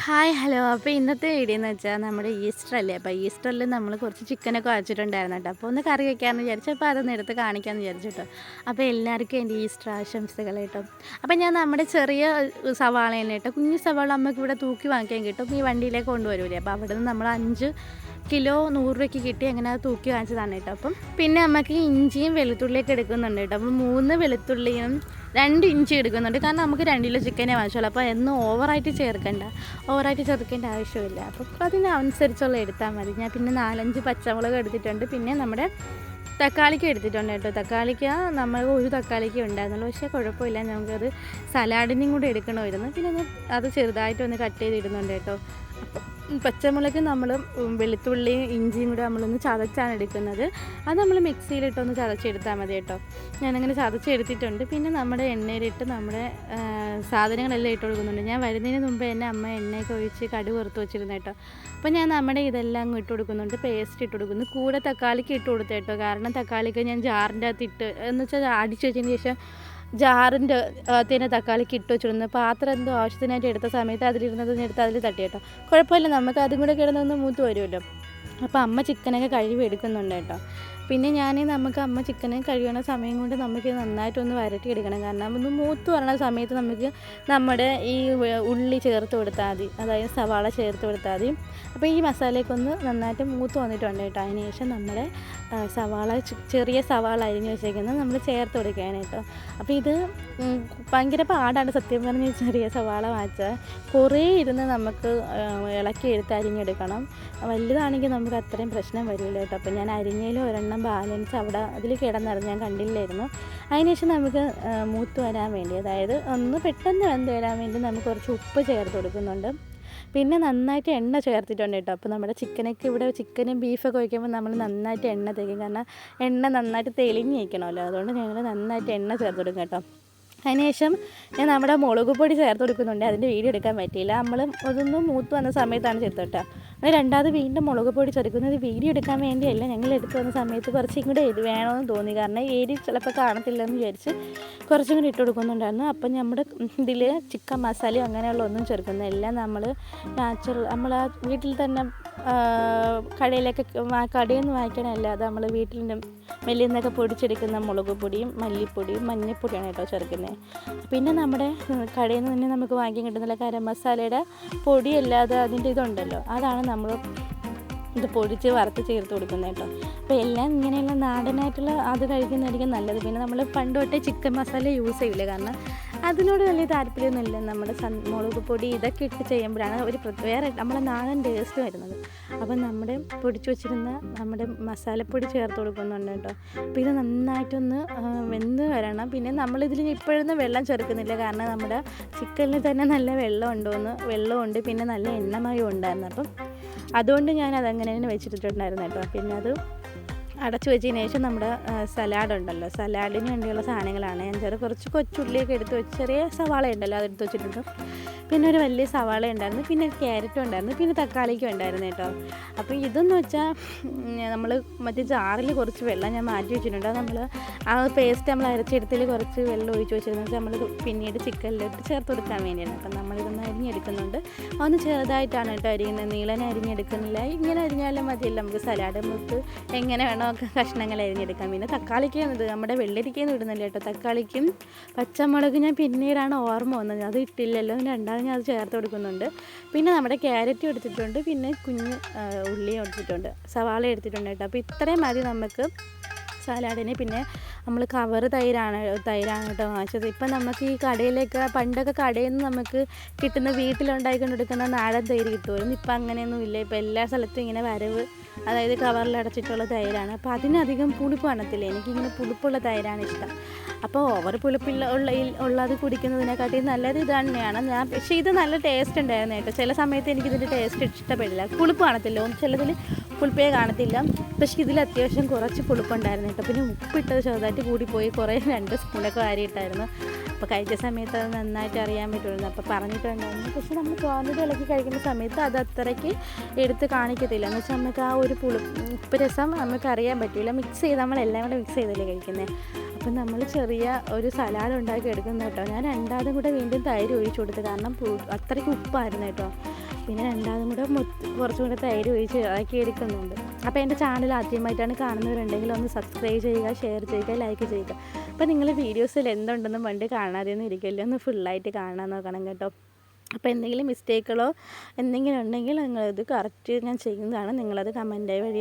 Hi hello. അപ്പോൾ ഇന്നത്തെ video എന്ന് വെച്ചാൽ നമ്മുടെ ഈസ്റ്റർ അല്ലേ. അപ്പോൾ ഈസ്റ്ററിൽ നമ്മൾ കുറച്ച് ചിക്കനൊക്കെ വച്ചിട്ടുണ്ടായിരുന്നു കേട്ടോ. അപ്പോൾ ഒന്ന് കറി വയ്ക്കാമെന്ന് വിചാരിച്ചു. അപ്പോൾ അതൊന്ന് എടുത്ത് കാണിക്കാമെന്ന് വിചാരിച്ചു കേട്ടോ. അപ്പോൾ എല്ലാവർക്കും എൻ്റെ ഈസ്റ്റർ ആശംസകൾ കേട്ടോ. അപ്പോൾ ഞാൻ നമ്മുടെ ചെറിയ സവാള തന്നെ കേട്ടോ, കുഞ്ഞു സവാള അമ്മയ്ക്ക് ഇവിടെ തൂക്കി വാങ്ങിക്കാൻ കിട്ടും, ഈ വണ്ടിയിലേക്ക് കൊണ്ടുവരൂലേ. അപ്പോൾ അവിടെ നിന്ന് നമ്മൾ 5 കിലോ 100 രൂപയ്ക്ക് കിട്ടി, അങ്ങനെ അത് തൂക്കി വാങ്ങിച്ചതാണ് കേട്ടോ. അപ്പം പിന്നെ അമ്മയ്ക്ക് ഇഞ്ചിയും വെളുത്തുള്ളിയൊക്കെ എടുക്കുന്നുണ്ട് കേട്ടോ. അപ്പോൾ 3 വെളുത്തുള്ളിയും 2 ഇഞ്ചി എടുക്കുന്നുണ്ട്, കാരണം നമുക്ക് 2 കിലോ ചിക്കനെ വാങ്ങിച്ചോളൂ. അപ്പോൾ എന്നും ഓവറായിട്ട് ചേർക്കേണ്ട ആവശ്യമില്ല. അപ്പോൾ അതിനനുസരിച്ചുള്ള എടുത്താൽ മതി. ഞാൻ പിന്നെ 4-5 പച്ചമുളക് എടുത്തിട്ടുണ്ട്, പിന്നെ നമ്മുടെ തക്കാളിക്ക് എടുത്തിട്ടുണ്ട് കേട്ടോ. തക്കാളിക്ക് നമ്മൾ ഒരു തക്കാളിക്ക് ഉണ്ടായിരുന്നുള്ളൂ, പക്ഷേ കുഴപ്പമില്ല, നമുക്കത് സലാഡിനും കൂടെ എടുക്കണമായിരുന്നു. പിന്നെ ഞാൻ അത് ചെറുതായിട്ടൊന്ന് കട്ട് ചെയ്തിടുന്നുണ്ട് കേട്ടോ. അപ്പം പച്ചമുളക് നമ്മൾ വെളുത്തുള്ളിയും ഇഞ്ചിയും കൂടെ നമ്മളൊന്ന് ചതച്ചാണ് എടുക്കുന്നത്. അത് നമ്മൾ മിക്സിയിലിട്ടൊന്ന് ചതച്ചെടുത്താൽ മതി കേട്ടോ. ഞാനങ്ങനെ ചതച്ചെടുത്തിട്ടുണ്ട്. പിന്നെ നമ്മുടെ എണ്ണയിലിട്ട് നമ്മുടെ സാധനങ്ങളെല്ലാം ഇട്ട് കൊടുക്കുന്നുണ്ട്. ഞാൻ വരുന്നതിന് മുമ്പ് തന്നെ അമ്മ എണ്ണയൊക്കെ ഒഴിച്ച് കടുക് വറുത്ത് വെച്ചിരുന്നു കേട്ടോ. അപ്പോൾ ഞാൻ നമ്മുടെ ഇതെല്ലാം അങ്ങ് ഇട്ട് കൊടുക്കുന്നുണ്ട്, പേസ്റ്റ് ഇട്ട് കൊടുക്കുന്നു. കൂടെ തക്കാളിക്ക് ഇട്ട് കൊടുത്തു കേട്ടോ, കാരണം തക്കാളിക്ക് ഞാൻ ജാറിൻ്റെ അകത്ത് ഇട്ട് എന്ന് വെച്ചാൽ അടിച്ച് വെച്ചതിന് ശേഷം ജാറിൻ്റെ അകത്തേനെ തക്കാളിക്ക് ഇട്ട് വെച്ചിരുന്നു. പാത്രം എന്തോ ആവശ്യത്തിനായിട്ട് എടുത്ത സമയത്ത് അതിലിരുന്നത് എടുത്ത് അതിൽ തട്ടി കേട്ടോ. കുഴപ്പമില്ല, നമുക്ക് അതും കൂടെ കിടന്നൊന്ന് മൂത്ത് വരുമല്ലോ. അപ്പോൾ അമ്മ ചിക്കനൊക്കെ കഴുകി എടുക്കുന്നുണ്ട് കേട്ടോ. പിന്നെ നമുക്ക് അമ്മ ചിക്കനെ കഴുകണ സമയം കൊണ്ട് നമുക്ക് നന്നായിട്ടൊന്ന് വരട്ടിയെടുക്കണം, കാരണം ഒന്ന് മൂത്ത് വരണ സമയത്ത് നമുക്ക് നമ്മുടെ ഈ ഉള്ളി ചേർത്ത് കൊടുത്താൽ മതി, അതായത് സവാള ചേർത്ത് കൊടുത്താൽ മതി. അപ്പോൾ ഈ മസാലയ്ക്കൊന്ന് നന്നായിട്ട് മൂത്ത് വന്നിട്ടുണ്ട് കേട്ടോ. അതിന് ശേഷം നമ്മുടെ ചെറിയ സവാള അരിഞ്ഞ് വെച്ചേക്കുന്നത് നമ്മൾ ചേർത്ത് കൊടുക്കുകയാണ് കേട്ടോ. അപ്പോൾ ഇത് ഭയങ്കര പാടാണ് സത്യം പറഞ്ഞ്, ചെറിയ സവാള വാങ്ങിച്ചാൽ കുറേ ഇരുന്ന് നമുക്ക് ഇളക്കി എടുത്ത് അരിഞ്ഞെടുക്കണം. വലുതാണെങ്കിൽ നമുക്ക് അത്രയും പ്രശ്നം വരില്ല കേട്ടോ. അപ്പോൾ ഞാൻ അരിഞ്ഞതിൽ ഒരെണ്ണം ബാലൻസ് അവിടെ അതിൽ കിടന്നിറങ്ങി, ഞാൻ കണ്ടില്ലായിരുന്നു. അതിനുശേഷം നമുക്ക് മൂത്ത് വരാൻ വേണ്ടി, അതായത് ഒന്ന് പെട്ടെന്ന് വെന്ത് വരാൻ വേണ്ടി നമുക്ക് കുറച്ച് ഉപ്പ് ചേർത്ത് കൊടുക്കുന്നുണ്ട്. പിന്നെ നന്നായിട്ട് എണ്ണ ചേർത്തിട്ടുണ്ട് കേട്ടോ. അപ്പോൾ നമ്മുടെ ചിക്കനും ബീഫൊക്കെ വയ്ക്കുമ്പോൾ നമ്മൾ നന്നായിട്ട് എണ്ണ തേക്കും, കാരണം എണ്ണ നന്നായിട്ട് തെളിഞ്ഞ് വയ്ക്കണമല്ലോ. അതുകൊണ്ട് ഞങ്ങൾ നന്നായിട്ട് എണ്ണ ചേർത്ത് കൊടുക്കും കേട്ടോ. അതിനുശേഷം ഞാൻ നമ്മുടെ മുളക് പൊടി ചേർത്ത് കൊടുക്കുന്നുണ്ട്. അതിൻ്റെ വീഡിയോ എടുക്കാൻ പറ്റിയില്ല, നമ്മൾ അതൊന്നും മൂത്ത് വന്ന സമയത്താണ് ചേർത്ത് കേട്ടോ. രണ്ടാമത് വീണ്ടും മുളക് പൊടി ചേർക്കുന്നത് വീഡിയോ എടുക്കാൻ വേണ്ടിയല്ല, ഞങ്ങൾ എടുത്ത് വന്ന സമയത്ത് കുറച്ചും കൂടെ വേണമെന്ന് തോന്നി, കാരണം ചിലപ്പോൾ കാണത്തില്ലെന്ന് വിചാരിച്ച് കുറച്ചും കൂടി ഇട്ട് കൊടുക്കുന്നുണ്ടായിരുന്നു. അപ്പം നമ്മുടെ ഇതിൽ ചിക്കൻ മസാലയും അങ്ങനെയുള്ള ഒന്നും ചേർക്കുന്നത് എല്ലാം നമ്മൾ നമ്മൾ ആ വീട്ടിൽ തന്നെ കടയിൽ നിന്ന് വാങ്ങിക്കണമല്ല, അത് നമ്മൾ വീട്ടിൽ മെല്ലിൽ നിന്നൊക്കെ പൊടിച്ചെടുക്കുന്ന മുളക് പൊടിയും മല്ലിപ്പൊടിയും മഞ്ഞൾപ്പൊടിയാണ് കേട്ടോ ചേർക്കുന്നത്. പിന്നെ നമ്മുടെ കടയിൽ നിന്ന് തന്നെ നമുക്ക് വാങ്ങിക്കാൻ കിട്ടുന്നില്ല ഗരം മസാലയുടെ പൊടിയല്ലാതെ അതിൻ്റെ ഇതുണ്ടല്ലോ, അതാണ് നമ്മൾ ഇത് പൊടിച്ച് വറുത്ത് ചേർത്ത് കൊടുക്കുന്നത് കേട്ടോ. അപ്പോൾ എല്ലാം ഇങ്ങനെയുള്ള നാടനായിട്ടുള്ള അത് കഴിക്കുന്നതായിരിക്കും നല്ലത്. പിന്നെ നമ്മൾ പണ്ട് തൊട്ടേ ചിക്കൻ മസാല യൂസ് ചെയ്യില്ല, കാരണം അതിനോട് വലിയ താല്പര്യമൊന്നുമില്ല. നമ്മുടെ മുളക് പൊടി ഇതൊക്കെ ഇട്ട് ചെയ്യുമ്പോഴാണ് ഒരു വേറെ നമ്മളെ നാടൻ ടേസ്റ്റ് വരുന്നത്. അപ്പം നമ്മുടെ പൊടിച്ച് വെച്ചിരുന്ന നമ്മുടെ മസാലപ്പൊടി ചേർത്ത് കൊടുക്കുന്നുണ്ട് കേട്ടോ. അപ്പോൾ ഇത് നന്നായിട്ടൊന്ന് വെന്ത് വരണം. പിന്നെ നമ്മളിതിൽ ഇപ്പോഴൊന്നും വെള്ളം ചേർക്കുന്നില്ല, കാരണം നമ്മുടെ ചിക്കനിൽ തന്നെ നല്ല വെള്ളമുണ്ട്, പിന്നെ നല്ല എണ്ണമയം ഉണ്ടായിരുന്നു. അപ്പം അതുകൊണ്ട് ഞാൻ അതങ്ങനെ തന്നെ വെച്ചിട്ടുണ്ടായിരുന്നു കേട്ടോ. പിന്നെ അത് അടച്ചു വെച്ചതിന് ശേഷം നമ്മുടെ സലാഡുണ്ടല്ലോ, സലാഡിന് വേണ്ടിയുള്ള സാധനങ്ങളാണ് ഞാൻ കുറച്ച് കൊച്ചുള്ളിയൊക്കെ എടുത്ത് വെച്ച്, ചെറിയ സവാള ഉണ്ടല്ലോ അതെടുത്ത് വെച്ചിട്ടുണ്ട്. പിന്നെ ഒരു വലിയ സവാള ഉണ്ടായിരുന്നു, പിന്നെ ക്യാരറ്റും ഉണ്ടായിരുന്നു, പിന്നെ തക്കാളിക്കും ഉണ്ടായിരുന്നു കേട്ടോ. അപ്പോൾ ഇതെന്ന് വെച്ചാൽ നമ്മൾ മറ്റേ ജാറിൽ കുറച്ച് വെള്ളം ഞാൻ മാറ്റി വെച്ചിട്ടുണ്ട്. നമ്മൾ ആ പേസ്റ്റ് നമ്മൾ അരച്ചെടുത്തിൽ കുറച്ച് വെള്ളം ഒഴിച്ച് വെച്ചിരുന്നത് നമ്മൾ പിന്നീട് ചിക്കനിലിട്ട് ചേർത്ത് കൊടുക്കാൻ വേണ്ടിയാണ്. അപ്പം നമ്മളിതൊന്ന് അരിഞ്ഞെടുക്കുന്നുണ്ട്. ഒന്ന് ചെറുതായിട്ടാണ് കേട്ടോ അരിയുന്നത്, നീളനെ അരിഞ്ഞെടുക്കുന്നില്ല. ഇങ്ങനെ അരിഞ്ഞാലും മതിയല്ല, നമുക്ക് സലാഡ് നമുക്ക് എങ്ങനെ വേണോ ഒക്കെ കഷ്ണങ്ങൾ അരിഞ്ഞെടുക്കാം. പിന്നെ തക്കാളിക്കും ഇത് നമ്മുടെ വെള്ളരിക്കയും ഇടുന്നില്ല കേട്ടോ. തക്കാളിക്കും പച്ചമുളക് ഞാൻ പിന്നീടാണ് ഓർമ്മ വന്നത്, അത് ഇട്ടില്ലല്ലോ, രണ്ടാമത് ഞാൻ അത് ചേർത്ത് കൊടുക്കുന്നുണ്ട്. പിന്നെ നമ്മുടെ ക്യാരറ്റും എടുത്തിട്ടുണ്ട്, പിന്നെ കുഞ്ഞ് ഉള്ളിയും എടുത്തിട്ടുണ്ട്, സവാള എടുത്തിട്ടുണ്ട് കേട്ടോ. അപ്പോൾ ഇത്രയും മതി നമുക്ക് സലാഡിന്. പിന്നെ നമ്മൾ തൈരാണ് കേട്ടോ വാങ്ങിച്ചത്. ഇപ്പം നമുക്ക് ഈ പണ്ടൊക്കെ കടയിൽ നിന്ന് നമുക്ക് കിട്ടുന്ന വീട്ടിലുണ്ടായിക്കൊണ്ടെടുക്കുന്ന നാടൻ തൈര് കിട്ടുമായിരുന്നു. ഇപ്പം അങ്ങനെയൊന്നും ഇല്ല. ഇപ്പം എല്ലാ സ്ഥലത്തും ഇങ്ങനെ അതായത് കവറിൽ അടച്ചിട്ടുള്ള തൈരാണ്. അപ്പോൾ അതിനധികം പുളിപ്പ് കാണത്തില്ല, എനിക്കിങ്ങനെ പുളിപ്പുള്ള തൈരാണ് ഇഷ്ടം. അപ്പോൾ ഓവർ ഉള്ളത് കുടിക്കുന്നതിനെക്കാട്ടി നല്ലത് ഇത് തന്നെയാണ്. പക്ഷേ ഇത് നല്ല ടേസ്റ്റ് ഉണ്ടായിരുന്നു കേട്ടോ. ചില സമയത്ത് എനിക്കിതിൻ്റെ ടേസ്റ്റ് ഇഷ്ടപ്പെടില്ല, പുളിപ്പ് കാണത്തില്ല, ചിലതിൽ പുളിപ്പേ കാണത്തില്ല. പക്ഷേ ഇതിൽ അത്യാവശ്യം കുറച്ച് പുളിപ്പുണ്ടായിരുന്നു കേട്ടോ. പിന്നെ ഉപ്പിട്ടത് ചെറുതായിട്ട് കൂടിപ്പോയി, 2 സ്പൂണൊക്കെ വാരിയിട്ടായിരുന്നു. അപ്പോൾ കഴിച്ച സമയത്ത് അത് നന്നായിട്ട് അറിയാൻ പറ്റുമായിരുന്നു. അപ്പോൾ പറഞ്ഞിട്ടുണ്ടായിരുന്നു. പക്ഷേ നമ്മൾ തോന്നിട്ട് ഇളക്കി കഴിക്കുന്ന സമയത്ത് അത് അത്രയ്ക്ക് എടുത്ത് കാണിക്കത്തില്ല, എന്ന് വെച്ചാൽ നമുക്ക് ആ ഒരു ഉപ്പ് രസം നമുക്ക് അറിയാൻ പറ്റില്ല. നമ്മളെല്ലാം കൂടെ മിക്സ് ചെയ്തല്ലേ കഴിക്കുന്നത്. അപ്പം നമ്മൾ ചെറിയ ഒരു സലാഡ് ഉണ്ടാക്കി എടുക്കുന്നു കേട്ടോ. ഞാൻ രണ്ടാമതും കൂടെ വീണ്ടും തൈര് ഒഴിച്ചു കൊടുത്തു, കാരണം അത്രയ്ക്ക് ഉപ്പായിരുന്നു കേട്ടോ. പിന്നെ രണ്ടാമതും കൂടെ കുറച്ചും കൂടെ തൈര് ഒഴിച്ച് ഇളക്കി എടുക്കുന്നുണ്ട്. അപ്പോൾ എൻ്റെ ചാനൽ ആദ്യമായിട്ടാണ് കാണുന്നവരുണ്ടെങ്കിൽ ഒന്ന് സബ്സ്ക്രൈബ് ചെയ്യുക, ഷെയർ ചെയ്യുക, ലൈക്ക് ചെയ്യുക. അപ്പോൾ നിങ്ങൾ വീഡിയോസിൽ എന്തുണ്ടെന്നും പണ്ട് കാണാതെയൊന്നും ഇരിക്കില്ല, ഒന്ന് ഫുള്ളായിട്ട് കാണാൻ നോക്കണം കേട്ടോ. അപ്പോൾ എന്തെങ്കിലും മിസ്റ്റേക്കുകളോ എന്തെങ്കിലും ഉണ്ടെങ്കിൽ നിങ്ങളത് കറക്റ്റ് ഞാൻ ചെയ്യുന്നതാണ്. നിങ്ങളത് കമൻറ്റ് വഴി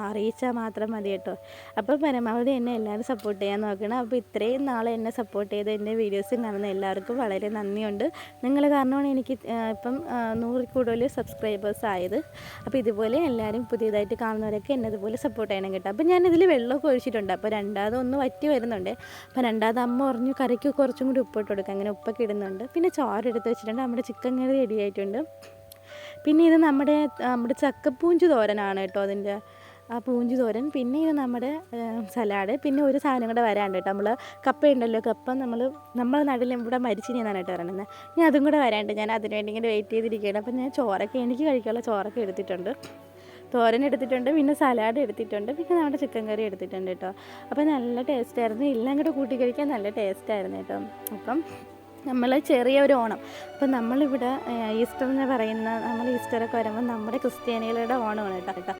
അറിയിച്ചാൽ മാത്രം മതി കേട്ടോ. അപ്പോൾ പരമാവധി എന്നെ എല്ലാവരും സപ്പോർട്ട് ചെയ്യാൻ നോക്കണം. അപ്പോൾ ഇത്രയും നാളെ എന്നെ സപ്പോർട്ട് ചെയ്ത് എൻ്റെ വീഡിയോസും കാണുന്ന എല്ലാവർക്കും വളരെ നന്ദിയുണ്ട്. നിങ്ങൾ കാരണമാണ് എനിക്ക് ഇപ്പം 100 കൂടുതൽ സബ്സ്ക്രൈബേഴ്സ് ആയത്. അപ്പോൾ ഇതുപോലെ എല്ലാവരും പുതിയതായിട്ട് കാണുന്നവരൊക്കെ എന്നെ ഇതുപോലെ സപ്പോർട്ട് ചെയ്യണം കേട്ടോ. അപ്പോൾ ഞാനിതിൽ വെള്ളമൊക്കെ ഒഴിച്ചിട്ടുണ്ട്. അപ്പോൾ രണ്ടാമത് ഒന്ന് വറ്റി വരുന്നുണ്ട്. അപ്പോൾ രണ്ടാമത് അമ്മ പറഞ്ഞു കറിക്ക് കുറച്ചും കൂടി ഉപ്പിട്ട് കൊടുക്കുക, അങ്ങനെ ഉപ്പൊക്കെ ഇടുന്നുണ്ട്. പിന്നെ ചോറ് എടുത്ത് വെച്ചിട്ടുണ്ട്. നമ്മുടെ ചിക്കൻ കറി റെഡി ആയിട്ടുണ്ട്. പിന്നെ ഇത് നമ്മുടെ ചക്കപ്പൂഞ്ച് തോരനാണ് കേട്ടോ, അതിൻ്റെ ആ പൂഞ്ച് തോരൻ. പിന്നെ ഇത് നമ്മുടെ സലാഡ്. പിന്നെ ഒരു സാധനം കൂടെ വരാണ്ട് കേട്ടോ, നമ്മൾ കപ്പ ഉണ്ടല്ലോ, കപ്പ നമ്മൾ നാട്ടിൽ ഇവിടെ മരിച്ചിനിന്നാണ് കേട്ടോ പറയുന്നത്. ഇനി അതും കൂടെ വരാണ്ട്, ഞാൻ അതിന് വേണ്ടി ഇങ്ങനെ വെയിറ്റ് ചെയ്തിരിക്കുകയാണ്. അപ്പം ഞാൻ ചോറൊക്കെ എനിക്ക് കഴിക്കാനുള്ള ചോറൊക്കെ എടുത്തിട്ടുണ്ട്, തോരൻ എടുത്തിട്ടുണ്ട്, പിന്നെ സലാഡ് എടുത്തിട്ടുണ്ട്, പിന്നെ നമ്മുടെ ചിക്കൻ കറി എടുത്തിട്ടുണ്ട് കേട്ടോ. അപ്പോൾ നല്ല ടേസ്റ്റായിരുന്നു, എല്ലാം കൂടെ കൂട്ടി കഴിക്കാൻ നല്ല ടേസ്റ്റായിരുന്നു കേട്ടോ. അപ്പം നമ്മൾ ചെറിയൊരു ഓണം, അപ്പം നമ്മളിവിടെ ഈസ്റ്റർ എന്ന് പറയുന്ന, നമ്മൾ ഈസ്റ്ററൊക്കെ വരുമ്പോൾ നമ്മുടെ ക്രിസ്ത്യാനികളുടെ ഓണമാണ് കേട്ടോ.